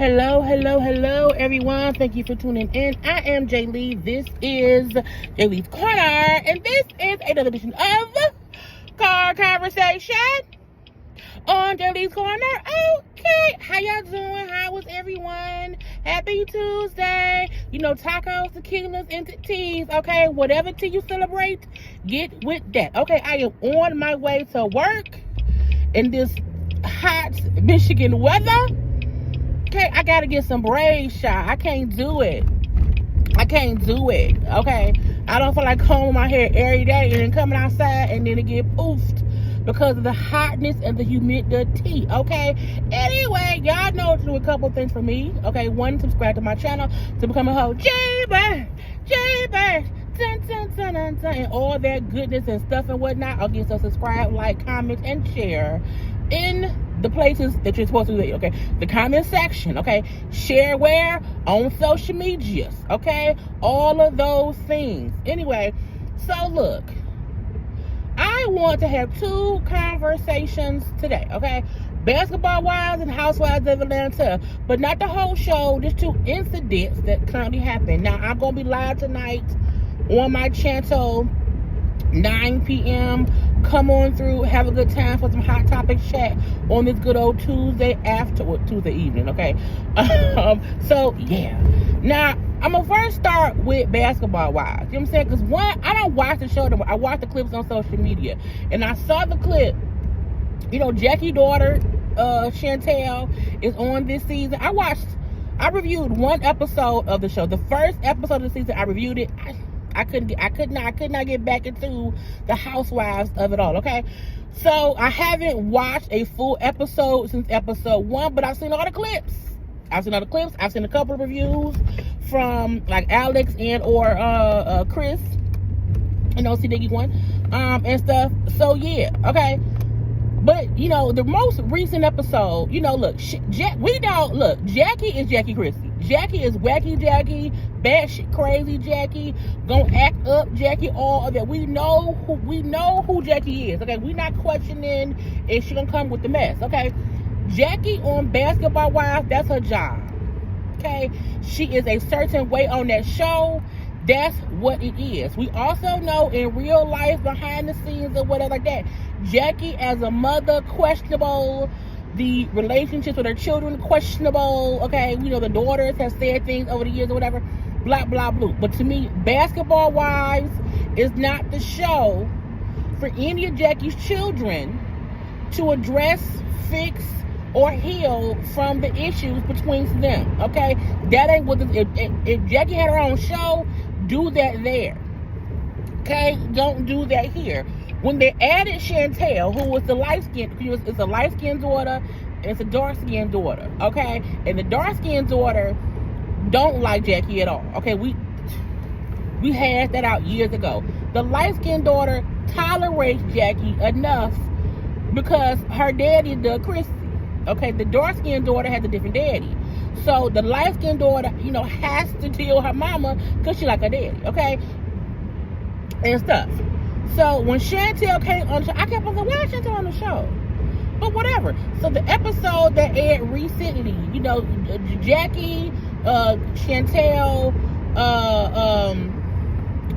Hello, everyone. Thank you for tuning in. I am Jaylee. This is JayLeesCorner, and this is another edition of Car Conversation on JayLeesCorner. Okay, how y'all doing? How was everyone? Happy Tuesday. You know, tacos, tequilas, and teas. Okay, whatever tea you celebrate, get with that. Okay, I am on my way to work in this hot Michigan weather. Okay, I gotta get some braids shot. I can't do it. Okay, I don't feel like combing my hair every day and then coming outside and then it get poofed because of the hotness and the humidity. Okay, anyway, y'all know to do a couple things for me. Okay, one, subscribe to my channel to become a whole JayBirds, and all that goodness and stuff and whatnot. Okay, so subscribe, like, comment, and share in the places that you're supposed to do. Okay, the comment section. Okay, share where? On social medias. Okay, all of those things. Anyway, so look, I want to have two conversations today. Okay, Basketball Wives and Housewives of Atlanta, but not the whole show, just two incidents that currently happen. Now, I'm gonna be live tonight on my channel, 9 p.m. Come on through, have a good time for some hot topic chat on this good old Tuesday evening, okay? So, yeah. Now, I'm going to first start with Basketball Wives. You know what I'm saying? Because, one, I don't watch the show, I watch the clips on social media. And I saw the clip. You know, Jackie's daughter, Chantel, is on this season. I reviewed one episode of the show. The first episode of the season, I reviewed it. I could not get back into the Housewives of it all, okay? So I haven't watched a full episode since episode 1, but I've seen all the clips. I've seen a couple of reviews from like Alex and or Chris, you know, C Diggy one, and stuff. So yeah, okay. But you know, the most recent episode, you know, look, Jackie is Jackie Christie. Jackie is wacky Jackie, batshit crazy Jackie, gonna act up Jackie, all of that. We know who Jackie is. Okay, we not questioning if she gonna come with the mess. Okay, Jackie on Basketball Wives, that's her job. Okay, she is a certain way on that show. That's what it is. We also know in real life, behind the scenes or whatever like that, Jackie as a mother, questionable. The relationships with her children, questionable. Okay, you know, the daughters have said things over the years or whatever, blah, blah, blah. But to me, Basketball Wives is not the show for any of Jackie's children to address, fix, or heal from the issues between them. Okay, that ain't what if Jackie had her own show, do that there. Okay, don't do that here. When they added Chantel, who was the light-skinned, it's a light-skinned daughter, and it's a dark-skinned daughter, okay? And the dark-skinned daughter don't like Jackie at all, okay? We hashed that out years ago. The light-skinned daughter tolerates Jackie enough because her daddy is Doug Christie, okay? The dark-skinned daughter has a different daddy. So the light-skinned daughter, you know, has to deal with her mama because she like her daddy, okay? And stuff. So when Chantel came on the show, I kept on saying, why is Chantel on the show? But whatever. So the episode that aired recently, you know, Jackie, Chantel,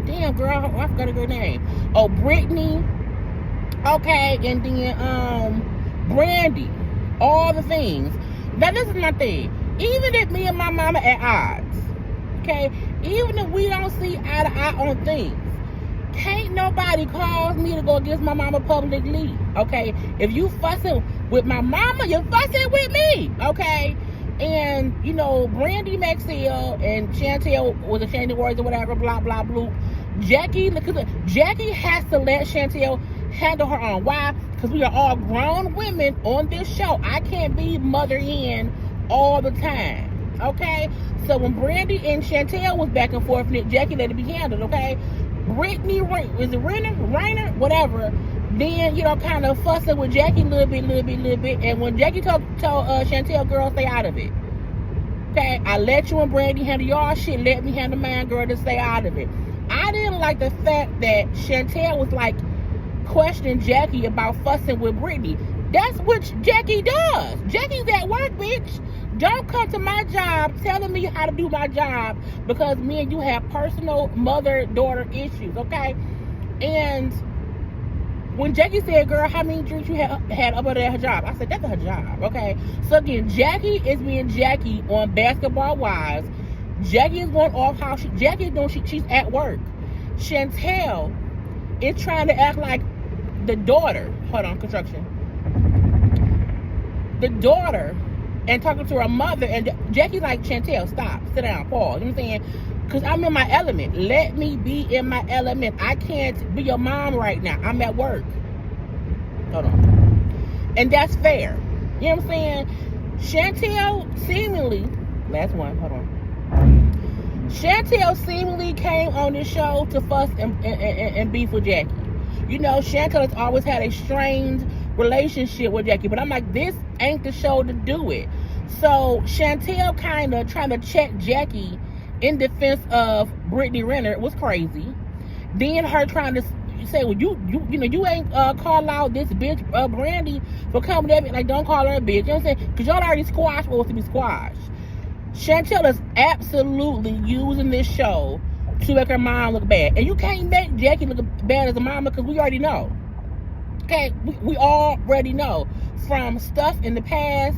damn girl, I forgot her name. Oh, Brittany, okay, and then Brandy, all the things. Now this is my thing. Even if me and my mama at odds, okay, even if we don't see eye to eye on things, can't nobody cause me to go against my mama publicly, okay? If you fussing with my mama, you're fussing with me, okay? And, you know, Brandy Maxwell and Chantel was a Shandy Words or whatever, blah, blah, blah. Jackie has to let Chantel handle her own. Why? Because we are all grown women on this show. I can't be mother hen all the time, okay? So when Brandy and Chantel was back and forth, Jackie let it be handled, okay? Brittany, is it Rainer? Whatever. Then, you know, kind of fussing with Jackie a little bit. And when Jackie told Chantel, girl, stay out of it. Okay? I let you and Brandy handle y'all shit. Let me handle mine, girl, to stay out of it. I didn't like the fact that Chantel was like questioning Jackie about fussing with Brittany. That's what Jackie does. Jackie's at work, bitch. Don't come to my job telling me how to do my job because me and you have personal mother-daughter issues, okay? And when Jackie said, girl, how many drinks you had up at her job? I said, that's her job, okay? So again, Jackie is being Jackie on Basketball Wives. Jackie is going off how Jackie is doing, she's at work. Chantel is trying to act like the daughter, hold on, construction. The daughter and talking to her mother, and Jackie's like, Chantel, stop, sit down, pause. You know what I'm saying? Because I'm in my element. Let me be in my element. I can't be your mom right now. I'm at work. Hold on. And that's fair. You know what I'm saying? Chantel seemingly, last one, hold on. Chantel seemingly came on this show to fuss and beef with Jackie. You know, Chantel has always had a strained relationship with Jackie, but I'm like, this ain't the show to do it. So Chantel kind of trying to check Jackie in defense of Brittany Renner was crazy. Then her trying to say, well, you ain't call out this bitch Brandy for coming at me. Like, don't call her a bitch. You know what I'm saying? Because y'all already squashed what was to be squashed. Chantel is absolutely using this show to make her mom look bad. And you can't make Jackie look bad as a mama because we already know. Okay, we already know from stuff in the past,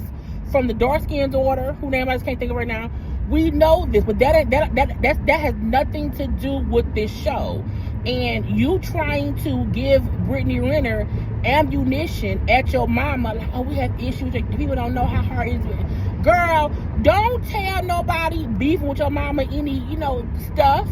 from the dark-skinned daughter, who name I just can't think of right now. We know this, but that has nothing to do with this show. And you trying to give Brittany Renner ammunition at your mama, like, oh, we have issues. Like, people don't know how hard it is. Girl, don't tell nobody beefing with your mama any, stuff.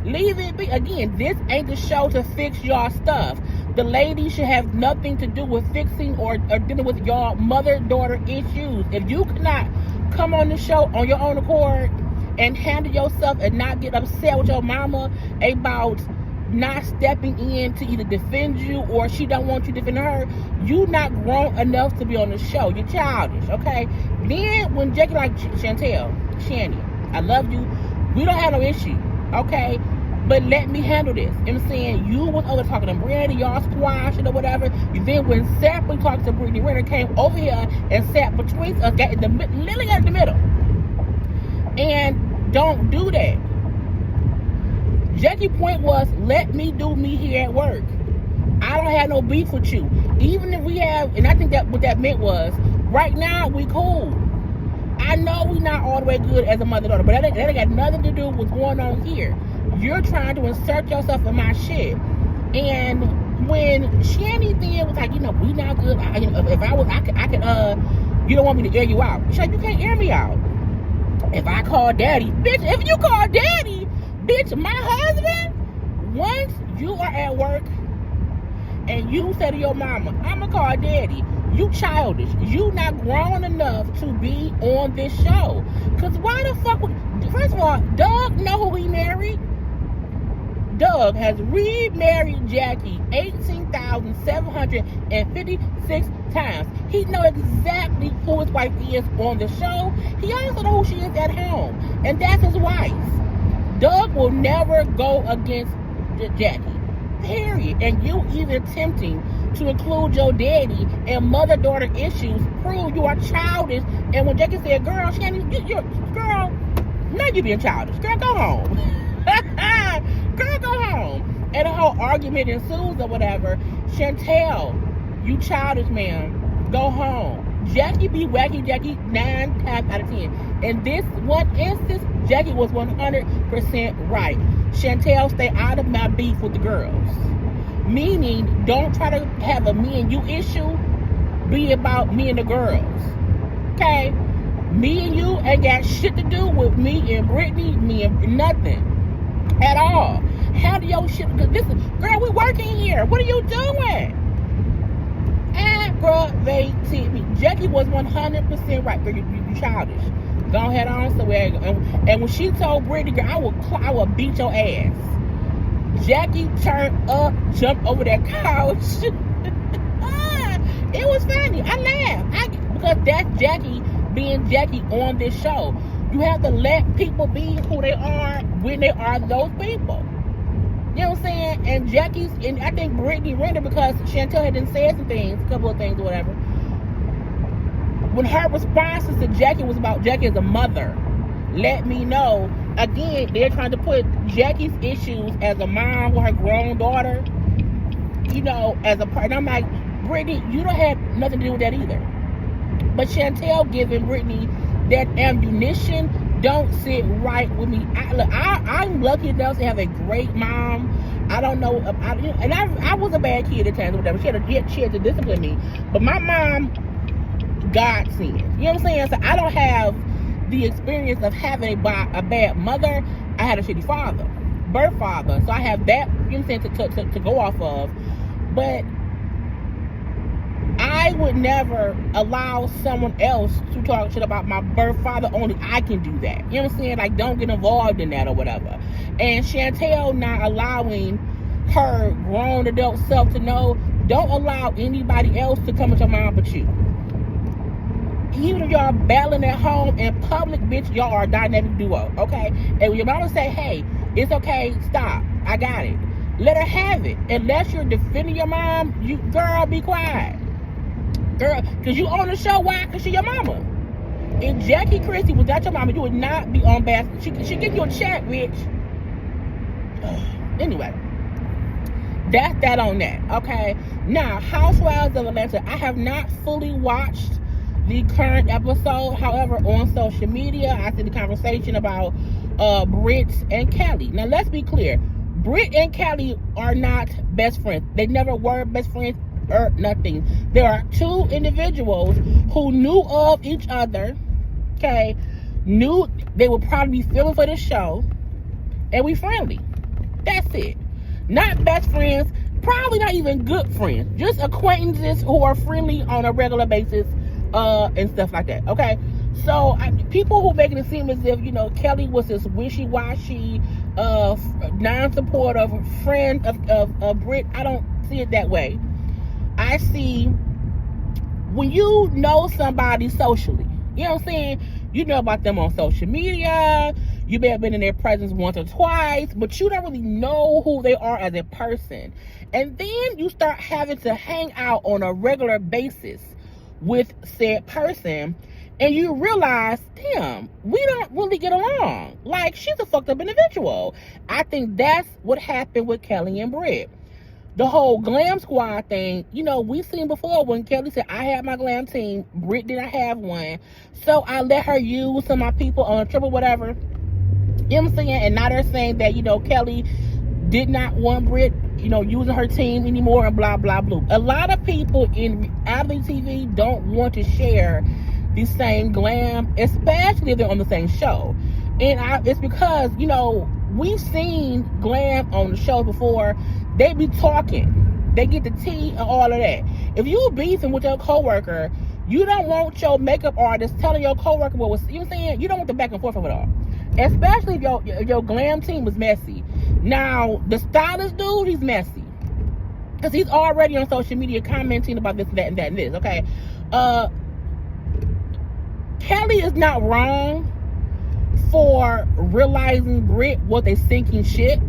Leave it be. Again, this ain't the show to fix y'all stuff. The lady should have nothing to do with fixing or dealing with y'all mother-daughter issues. If you cannot come on the show on your own accord and handle yourself and not get upset with your mama about not stepping in to either defend you or she don't want you defending her, you not grown enough to be on the show. You're childish, okay? Then when Jackie like, Chantel, Shanny, I love you. We don't have no issue, okay? But let me handle this. You know what I'm saying? You was over talking to Brandy, y'all squashed it or whatever. You then went separately talking to Brittany Renner, came over here and sat between us, literally got in the middle. And don't do that. Jackie's point was, let me do me here at work. I don't have no beef with you. Even if we have, and I think that what that meant was, right now we cool. I know we not all the way good as a mother-daughter, but that ain't got nothing to do with what's going on here. You're trying to insert yourself in my shit. And when Shanny then was like, we not good. If I could, you don't want me to air you out. She's like, you can't air me out. If I call daddy, bitch, if you call daddy, bitch, my husband, once you are at work and you say to your mama, I'm gonna call daddy, you childish. You not grown enough to be on this show. Because why the fuck would, first of all, Doug know who he married. Doug has remarried Jackie 18,756 times. He knows exactly who his wife is on the show. He also knows who she is at home. And that's his wife. Doug will never go against Jackie. Period. And you even attempting to include your daddy and mother-daughter issues prove you are childish. And when Jackie said, girl, Shanny, girl, now you being childish. Girl, go home. Girl, go home. And the whole argument ensues or whatever. Chantel, you childish, ma'am. Go home. Jackie be wacky Jackie 9 times out of 10. In this one instance, Jackie was 100% right. Chantel, stay out of my beef with the girls. Meaning, don't try to have a me and you issue be about me and the girls. Okay? Me and you ain't got shit to do with me and Brittany, me and nothing. At all. Handle your shit. Listen, girl, we working here. What are you doing? Aggravated me. Jackie was 100% right. Girl, you childish. Go ahead on somewhere. And when she told Brittany, girl, I will beat your ass. Jackie turned up, jumped over that couch. It was funny. I laughed. Because that's Jackie being Jackie on this show. You have to let people be who they are when they are those people. You know what I'm saying? And I think Brittany Renner, because Chantel had said some things, a couple of things or whatever. when her responses to Jackie was about Jackie as a mother, let me know. Again, they're trying to put Jackie's issues as a mom with her grown daughter, you know, as a part. And I'm like, Brittany, you don't have nothing to do with that either. But Chantel giving Brittany that ammunition don't sit right with me. I'm lucky enough to have a great mom. I don't know, I was a bad kid at times or whatever. She had to discipline me. But my mom, God sent. You know what I'm saying? So I don't have the experience of having a bad mother. I had a shitty father, birth father. So I have that, you know what I'm saying, to go off of. But I would never allow someone else to talk shit about my birth father. Only I can do that. You know what I'm saying? Like, don't get involved in that or whatever. And Chantel not allowing her grown adult self to know, don't allow anybody else to come at your mom but you. Even if y'all battling at home, in public, bitch, y'all are a dynamic duo, okay? And when your mama say, hey, it's okay, stop, I got it, let her have it. Unless you're defending your mom, girl, be quiet. Girl, because you on the show, why? Because she your mama. If Jackie Christie was not your mama, you would not be on basket. She give you a check, bitch. Anyway, that's that on that, okay? Now, Housewives of Atlanta, I have not fully watched the current episode. However, on social media, I see the conversation about Brit and Kelli. Now, let's be clear. Brit and Kelli are not best friends. They never were best friends or nothing. There are two individuals who knew of each other, okay? Knew they would probably be filming for the show, and we friendly. That's it. Not best friends, probably not even good friends. Just acquaintances who are friendly on a regular basis, and stuff like that, okay? So people who making it seem as if, you know, Kelli was this wishy-washy, non-supportive friend of Brit, I don't see it that way. I see when you know somebody socially, you know what I'm saying? You know about them on social media. You may have been in their presence once or twice, but you don't really know who they are as a person. And then you start having to hang out on a regular basis with said person, and you realize, damn, we don't really get along. Like, she's a fucked up individual. I think that's what happened with Kelli and Brit. The whole glam squad thing, you know, we've seen before when Kelli said, I had my glam team, Brit did not have one, so I let her use some of my people on a trip or whatever. You know what I'm saying? And now they're saying that, you know, Kelli did not want Brit, you know, using her team anymore and blah, blah, blah. A lot of people in reality TV don't want to share the same glam, especially if they're on the same show. And it's because, you know, we've seen glam on the show before. They be talking. They get the tea and all of that. If you beefing with your coworker, you don't want your makeup artist telling your coworker what was, you know what I'm saying? You don't want the back and forth of it all. Especially if your glam team was messy. Now, the stylist dude, he's messy. Because he's already on social media commenting about this, that, and that, and this, okay? Kelli is not wrong for realizing Brit was a sinking ship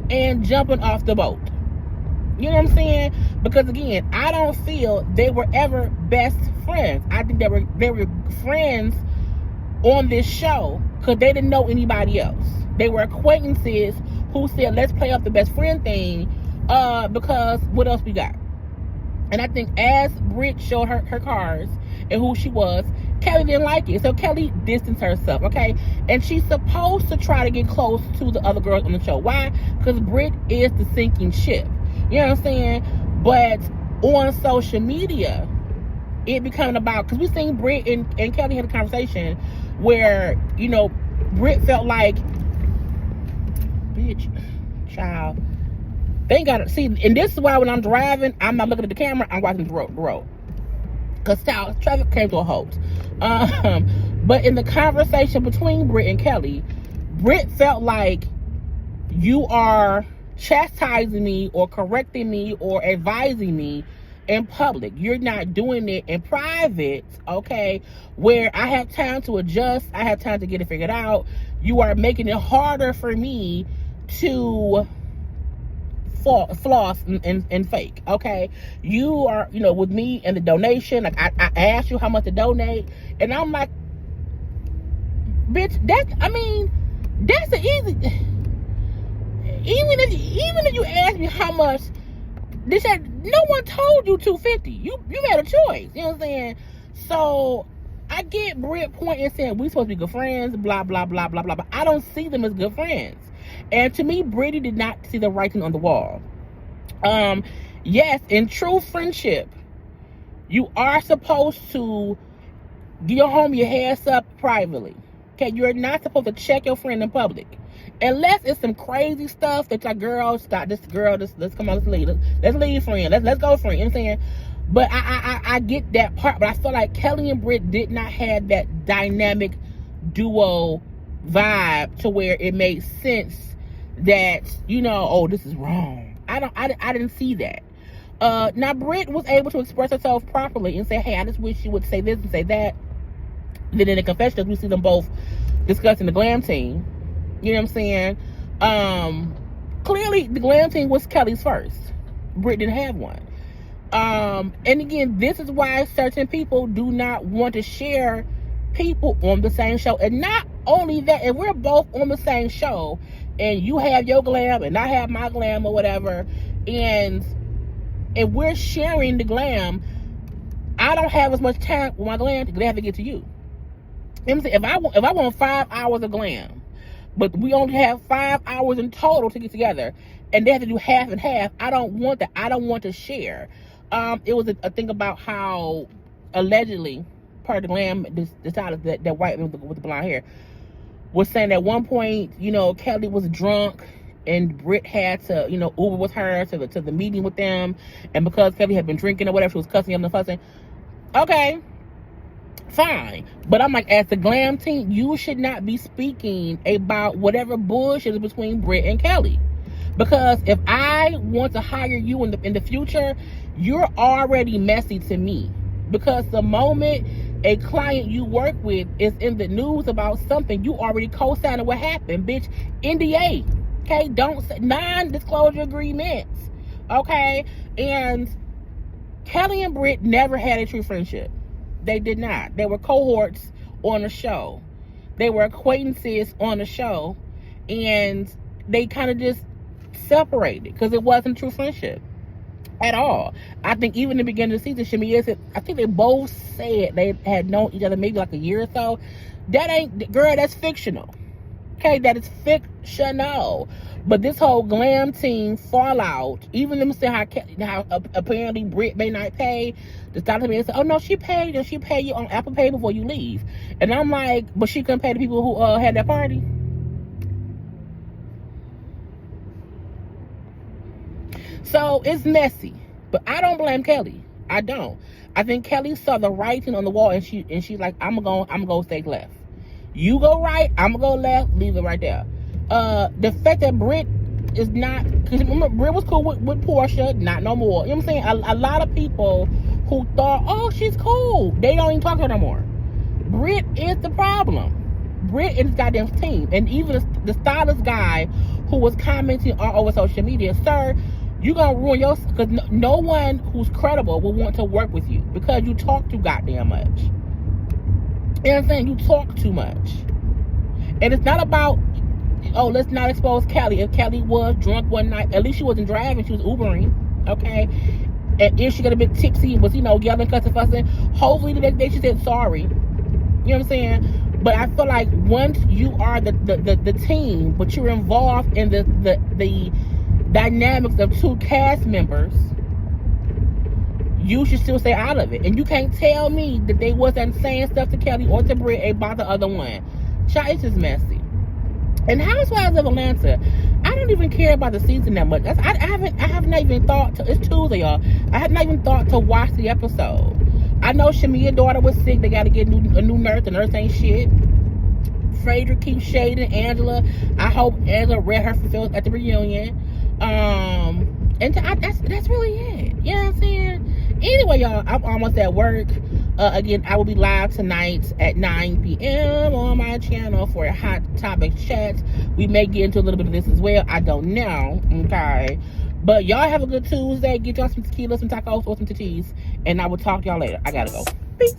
and jumping off the boat. You know what I'm saying? Because again, I don't feel they were ever best friends. I think they were friends on this show because they didn't know anybody else. They were acquaintances who said, let's play up the best friend thing, because what else we got? And I think as Brit showed her cards and who she was, Kelli didn't like it. So Kelli distanced herself, okay? And she's supposed to try to get close to the other girls on the show. Why? Because Brit is the sinking ship. You know what I'm saying? But on social media, it becoming about, because we seen Brit and Kelli had a conversation where, you know, Brit felt like, bitch, child, they gotta see. And this is why when I'm driving, I'm not looking at the camera, I'm watching the road. Because traffic came to a halt. But in the conversation between Brit and Kelli, Brit felt like you are chastising me or correcting me or advising me in public. You're not doing it in private, okay, where I have time to adjust, I have time to get it figured out. You are making it harder for me to floss and fake. Okay, you are, you know, with me and the donation. Like I asked you how much to donate, and I'm like, bitch, that's the easy. Even if you ask me how much, this had, no one told you $250. You had a choice. You know what I'm saying? So I get Brit point and saying we supposed to be good friends, blah blah blah blah blah. But I don't see them as good friends. And to me, Brittany did not see the writing on the wall. Yes, in true friendship, you are supposed to give your homie your heads up privately. Okay, you're not supposed to check your friend in public. Unless it's some crazy stuff that like, girl, stop this, girl, let's come on, let's leave. Let's leave, friend. Let's go, friend. You know what I'm saying? But I get that part, but I feel like Kelli and Brit did not have that dynamic duo vibe to where it made sense that, you know, oh, this is wrong. I didn't see that. Now Brit was able to express herself properly and say, hey, I just wish you would say this and say that. Then in the confessionals, we see them both discussing the glam team. You know what I'm saying? Clearly the glam team was Kelli's first. Brit didn't have one. And again, this is why certain people do not want to share people on the same show. And not only that, if we're both on the same show and you have your glam and I have my glam or whatever, and if we're sharing the glam, I don't have as much time with my glam to have to get to you. You know what I'm saying? If I want 5 hours of glam, but we only have 5 hours in total to get together, and they have to do half and half, I don't want that. I don't want to share. It was a thing about how allegedly part of the glam decided that white man with the blonde hair was saying at one point, you know, Kelli was drunk and Brit had to, you know, Uber with her to the meeting with them, and because Kelli had been drinking or whatever, she was cussing him and fussing. Okay, fine. But I'm like, as the glam team, you should not be speaking about whatever bullshit is between Brit and Kelli. Because if I want to hire you in the future, you're already messy to me. Because the moment a client you work with is in the news about something, you already co-signing what happened, bitch. NDA, okay? Don't say non-disclosure agreements, okay? And Kelli and Brit never had a true friendship. They did not. They were cohorts on the show. They were acquaintances on the show, and they kind of just separated because it wasn't true friendship at all. I think even in the beginning of the season, Shamia said, I think they both said they had known each other maybe like a year or so. That ain't, girl, that's fictional. Okay, that is fictional. But this whole glam team fallout, even them saying how apparently Brit may not pay, the doctor man said, oh no, she paid, and she paid you on Apple Pay before you leave. And I'm like, but she couldn't pay the people who had that party. So it's messy, but I don't blame Kelli. I don't. I think Kelli saw the writing on the wall, and she's like, I'm gonna stay left. You go right, I'm gonna go left. Leave it right there. The fact that Brit is not, because remember Brit was cool with Portia, not no more. You know what I'm saying? A lot of people who thought, oh, she's cool, they don't even talk to her no more. Brit is the problem. Brit and his goddamn team, and even the stylist guy who was commenting all over social media, sir, you gonna ruin your, because no one who's credible will want to work with you because you talk too goddamn much. You know what I'm saying? You talk too much. And it's not about, oh, let's not expose Kelli. If Kelli was drunk one night, at least she wasn't driving, she was Ubering, okay? And if she got a bit tipsy, was, you know, yelling, cussing, fussing, hopefully the next day she said sorry. You know what I'm saying? But I feel like once you are the team, but you're involved in the dynamics of two cast members, you should still stay out of it. And you can't tell me that they wasn't saying stuff to Kelli or to Brit about the other one. Child, it's just messy. And Housewives of Atlanta, I don't even care about the season that much. I haven't even thought to, it's Tuesday, y'all. I have not even thought to watch the episode. I know Shamia's daughter was sick. They got to get a new nurse. The nurse ain't shit. Frederick keeps shading Angela. I hope Angela read her feelings at the reunion. And that's really it. You know what I'm saying? Anyway, y'all, I'm almost at work. Again, I will be live tonight at 9 p.m. on my channel for a hot topic chat. We may get into a little bit of this as well. I don't know. Okay. But y'all have a good Tuesday. Get y'all some tequila, some tacos, or some tatis. And I will talk to y'all later. I gotta go. Peace.